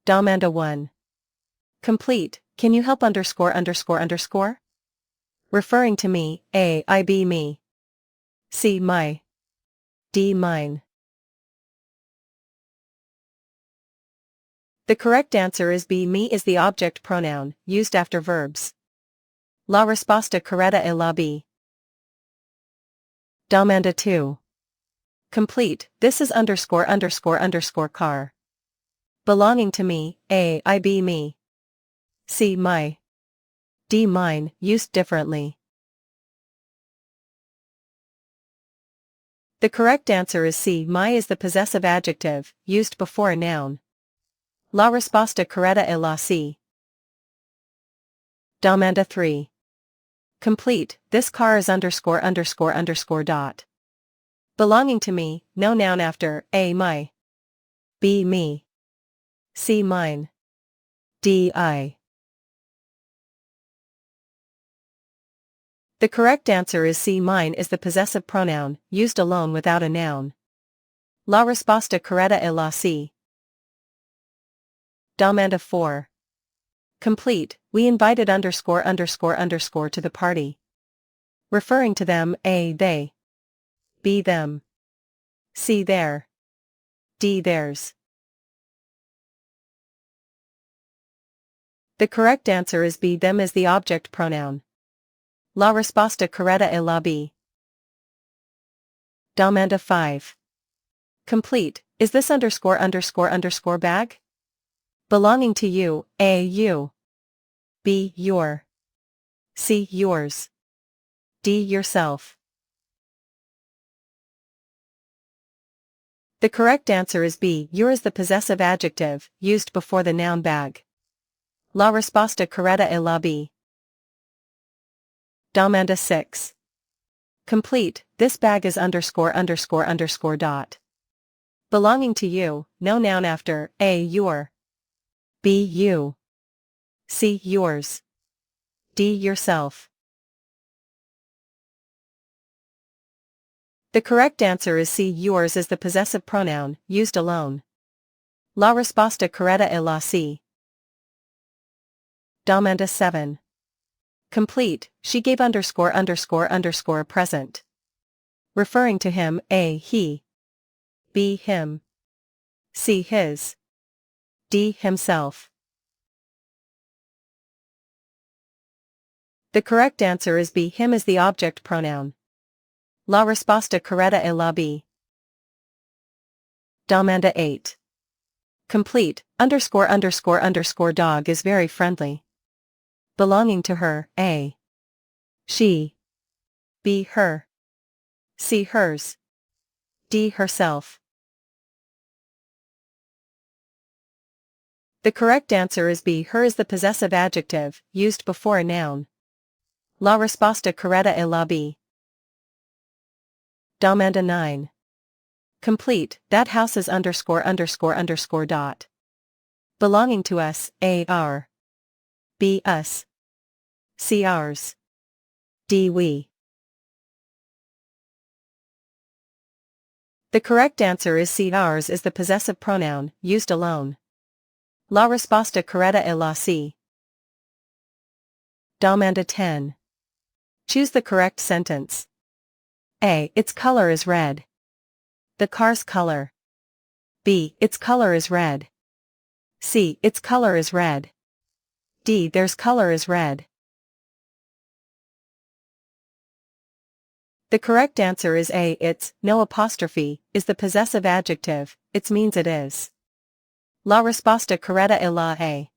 Domanda 1. Complete, can you help underscore underscore underscore? Referring to me, A. I be me. C. My. D. Mine. The correct answer is B. Me is the object pronoun, used after verbs. La resposta corretta è la B. Domanda 2. Complete, this is underscore underscore underscore car. Belonging to me, A. I be me. C. My. D. Mine, used differently. The correct answer is C. My is the possessive adjective, used before a noun. La risposta corretta è la C. Domanda 3. Complete, this car is underscore underscore underscore dot. Belonging to me, no noun after, A. My. B. Me. C. Mine. D. I. The correct answer is C. Mine is the possessive pronoun, used alone without a noun. La risposta corretta è la C. Domanda 4. Complete, we invited underscore underscore underscore to the party. Referring to them, A. They. B. Them. C. Their. D. Theirs. The correct answer is B. Them is the object pronoun. La risposta corretta è la B. Domanda 5. Complete, is this underscore underscore underscore bag? Belonging to you, A. You. B. Your. C. Yours. D. Yourself. The correct answer is B. Your is the possessive adjective, used before the noun bag. La risposta corretta è la B. Domanda 6. Complete, this bag is underscore underscore underscore dot. Belonging to you, no noun after, A. Your. B. You. C. Yours. D. Yourself. The correct answer is C. Yours is the possessive pronoun, used alone. La risposta corretta è la C. Domanda 7. Complete, she gave underscore underscore underscore a present. Referring to him, A. He. B. Him. C. His. D. Himself. The correct answer is B. Him is the object pronoun. La risposta corretta è la B. Domanda 8. Complete, underscore underscore underscore dog is very friendly. Belonging to her, A. She. B. Her. C. Hers. D. Herself. The correct answer is B. Her is the possessive adjective, used before a noun. La risposta corretta è la B. Domanda 9. Complete, that house is underscore underscore underscore dot. Belonging to us, A. Our. B. Us. C. Ours. D. We. The correct answer is C. Ours is the possessive pronoun, used alone. La risposta corretta è la C. Domanda 10. Choose the correct sentence. A. Its color is red. The car's color. B. Its color is red. C. Its color is red. D. Theirs color is red. The correct answer is A. Its, no apostrophe, is the possessive adjective, it means it is. La risposta corretta è la A.